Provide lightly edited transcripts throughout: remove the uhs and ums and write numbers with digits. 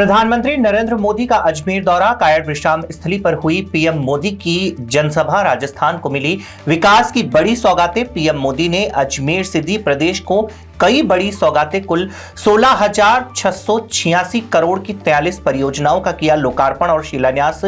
प्रधानमंत्री नरेंद्र मोदी का अजमेर दौरा, कायड़ विश्राम स्थली पर हुई पीएम मोदी की जनसभा, राजस्थान को मिली विकास की बड़ी सौगातें। पीएम मोदी ने अजमेर से दी प्रदेश को कई बड़ी सौगातें। कुल 16,686 करोड़ की 43 परियोजनाओं का किया लोकार्पण और शिलान्यास।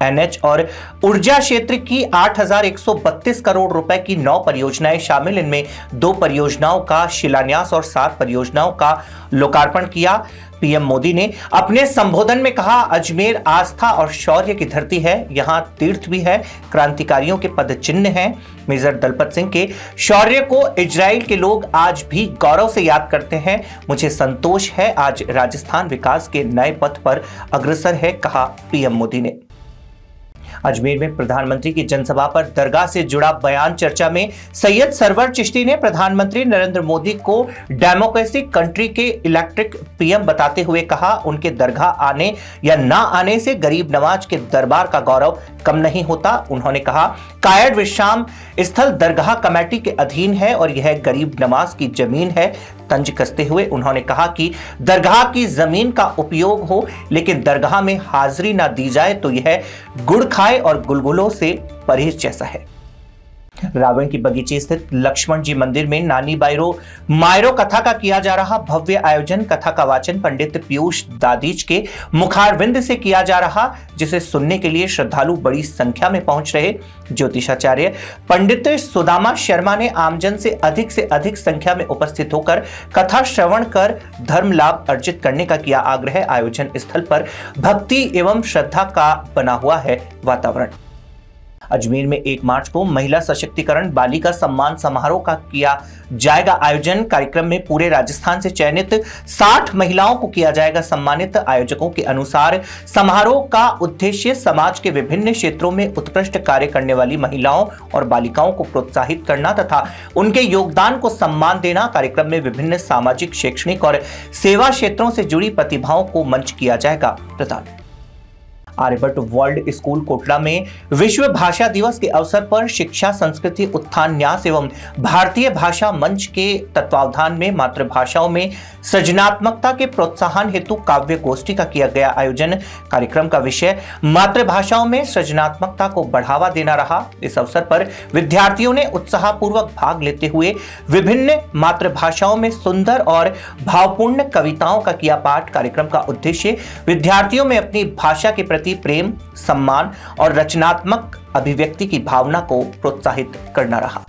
एनएच और ऊर्जा क्षेत्र की 8,132 करोड़ रुपए की 9 परियोजनाएं शामिल। इनमें 2 परियोजनाओं का शिलान्यास और 7 परियोजनाओं का लोकार्पण किया। पीएम मोदी ने अपने संबोधन में कहा, अजमेर आस्था और शौर्य की धरती है, यहां तीर्थ भी है, क्रांतिकारियों के पद चिन्ह हैं। मेजर दलपत सिंह के शौर्य को इजराइल के लोग आज भी गौरव से याद करते हैं। मुझे संतोष है आज राजस्थान विकास के नए पथ पर अग्रसर है, कहा पीएम मोदी ने। अजमेर में प्रधानमंत्री की जनसभा पर दरगाह से जुड़ा बयान चर्चा में सैयद सरवर चिश्ती ने प्रधानमंत्री नरेंद्र मोदी को डेमोक्रेटिक कंट्री के इलेक्ट्रिक पीएम बताते हुए कहा, उनके दरगाह आने या ना आने से गरीब नवाज के दरबार का गौरव कम नहीं होता। उन्होंने कहा, कायड़ विश्राम स्थल दरगाह कमेटी के अधीन है और यह गरीब नवाज की जमीन है। तंज कसते हुए उन्होंने कहा कि दरगाह की जमीन का उपयोग हो, लेकिन दरगाह में हाजिरी ना दी जाए तो यह गुड़ खाए और गुलगुलों से परहेज जैसा है। रावण की बगीचे स्थित लक्ष्मण जी मंदिर में नानी मायरो कथा का किया जा रहा भव्य आयोजन। कथा का वाचन पंडित पीयूष दादीज के मुखारविंद से किया जा रहा, जिसे सुनने के लिए श्रद्धालु बड़ी संख्या में पहुंच रहे। ज्योतिषाचार्य पंडित सुदामा शर्मा ने आमजन से अधिक संख्या में उपस्थित होकर कथा श्रवण कर धर्म लाभ अर्जित करने का किया आग्रह। आयोजन स्थल पर भक्ति एवं श्रद्धा का बना हुआ है वातावरण। अजमेर में 1 मार्च को महिला सशक्तिकरण बालिका सम्मान समारोह का किया जाएगा आयोजन। कार्यक्रम में पूरे राजस्थान से चयनित 60 महिलाओं को किया जाएगा सम्मानित। आयोजकों के अनुसार समारोह का उद्देश्य समाज के विभिन्न क्षेत्रों में उत्कृष्ट कार्य करने वाली महिलाओं और बालिकाओं को प्रोत्साहित करना तथा उनके योगदान को सम्मान देना। कार्यक्रम में विभिन्न सामाजिक, शैक्षणिक और सेवा क्षेत्रों से जुड़ी प्रतिभाओं को मंच किया जाएगा प्रदान। आर्यभट्ट वर्ल्ड स्कूल कोटला में विश्व भाषा दिवस के अवसर पर शिक्षा, संस्कृति, उत्थान न्यास एवं भारतीय भाषा मंच के तत्वावधान में मातृभाषाओं में सृजनात्मकता के प्रोत्साहन हेतु काव्य गोष्ठी का किया गया आयोजन। कार्यक्रम का विषय मातृभाषाओं में सृजनात्मकता को बढ़ावा देना रहा। इस अवसर पर विद्यार्थियों ने उत्साहपूर्वक भाग लेते हुए विभिन्न मातृभाषाओं में सुंदर और भावपूर्ण कविताओं का किया पाठ। कार्यक्रम का उद्देश्य विद्यार्थियों में अपनी भाषा के प्रति प्रेम, सम्मान और रचनात्मक अभिव्यक्ति की भावना को प्रोत्साहित करना रहा।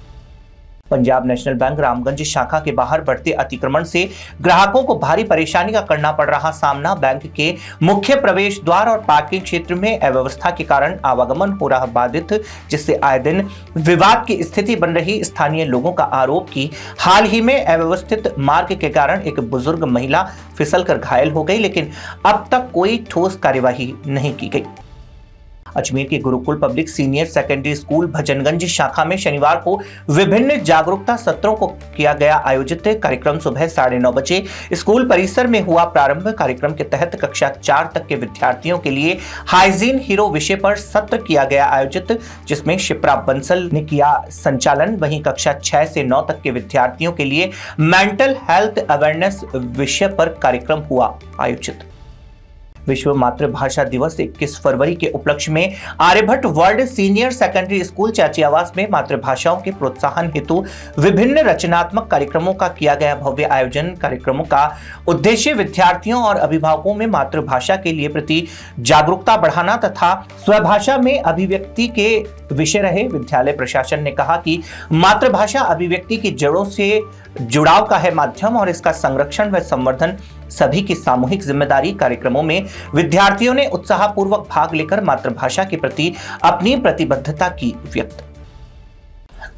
पंजाब नेशनल बैंक रामगंज शाखा के बाहर बढ़ते अतिक्रमण से ग्राहकों को भारी परेशानी का करना पड़ रहा सामना। बैंक के मुख्य प्रवेश द्वार और पार्किंग क्षेत्र में अव्यवस्था के कारण आवागमन हो रहा बाधित, जिससे आए दिन विवाद की स्थिति बन रही। स्थानीय लोगों का आरोप कि हाल ही में अव्यवस्थित मार्ग के कारण एक बुजुर्ग महिला फिसलकर घायल हो गई, लेकिन अब तक कोई ठोस कार्यवाही नहीं की गई। अजमेर के Gurukul public senior secondary school Bhajanganj शाखा में शनिवार को विभिन्न जागरूकता सत्रों को किया गया आयोजित। कार्यक्रम सुबह 9:30 बजे स्कूल परिसर में हुआ प्रारंभ। कार्यक्रम के तहत कक्षा 4 तक के विद्यार्थियों के लिए हाइजीन हीरो विषय पर सत्र किया गया आयोजित, जिसमें शिप्रा बंसल ने किया संचालन। वहीं कक्षा 6 से 9 तक के विद्यार्थियों के लिए मेंटल हेल्थ अवेयरनेस विषय पर कार्यक्रम हुआ आयोजित। विश्व मातृभाषा दिवस 21 फरवरी के उपलक्ष्य में Aryabhatta world senior secondary school चाची आवास में मातृभाषाओं के प्रोत्साहन हेतु विभिन्न रचनात्मक कार्यक्रमों का किया गया भव्य आयोजन। कार्यक्रमों का उद्देश्य विद्यार्थियों और अभिभावकों में मातृभाषा के लिए प्रति जागरूकता बढ़ाना तथा स्वभाषा में अभिव्यक्ति के विषय रहे। विद्यालय प्रशासन ने कहा कि मातृभाषा अभिव्यक्ति की जड़ों से जुड़ाव का है माध्यम और इसका संरक्षण व संवर्धन सभी की सामूहिक जिम्मेदारी। कार्यक्रमों में विद्यार्थियों ने उत्साहपूर्वक भाग लेकर मातृभाषा के प्रति अपनी प्रतिबद्धता की व्यक्त।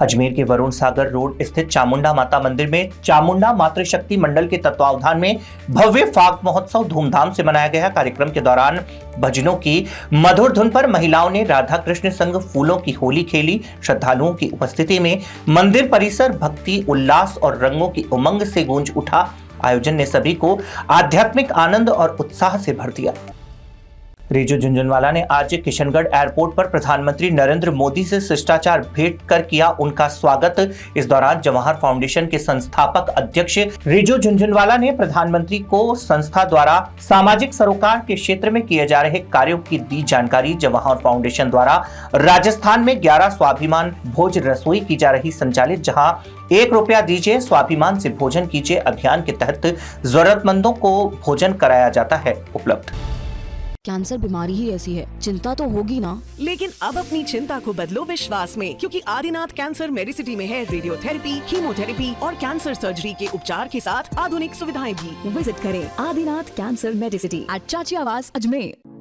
अजमेर के वरुण सागर रोड स्थित चामुंडा माता मंदिर में चामुंडा मातृशक्ति मंडल के तत्वावधान में भव्य फाग महोत्सव धूमधाम से मनाया गया। कार्यक्रम के दौरान भजनों की मधुर धुन पर महिलाओं ने राधा कृष्ण संग फूलों की होली खेली। श्रद्धालुओं की उपस्थिति में मंदिर परिसर भक्ति, उल्लास और रंगों की उमंग से गूंज उठा। आयोजन ने सभी को आध्यात्मिक आनंद और उत्साह से भर दिया। रिजू झुनझुनवाला ने आज किशनगढ़ एयरपोर्ट पर प्रधानमंत्री नरेंद्र मोदी से शिष्टाचार भेंट कर किया उनका स्वागत। इस दौरान जवाहर फाउंडेशन के संस्थापक अध्यक्ष रिजू झुनझुनवाला ने प्रधानमंत्री को संस्था द्वारा सामाजिक सरोकार के क्षेत्र में किए जा रहे कार्यों की दी जानकारी। जवाहर फाउंडेशन द्वारा राजस्थान में 11 स्वाभिमान भोज रसोई की जा रही संचालित, जहां 1 रुपया दीजिए स्वाभिमान से भोजन कीजिए अभियान के तहत जरूरतमंदों को भोजन कराया जाता है उपलब्ध। कैंसर बीमारी ही ऐसी है, चिंता तो होगी ना। लेकिन अब अपनी चिंता को बदलो विश्वास में, क्योंकि आदिनाथ कैंसर मेडिसिटी में है रेडियोथेरेपी, कीमोथेरेपी और कैंसर सर्जरी के उपचार के साथ आधुनिक सुविधाएं भी। विजिट करें आदिनाथ कैंसर मेडिसिटी एट चाची आवास अजमेर।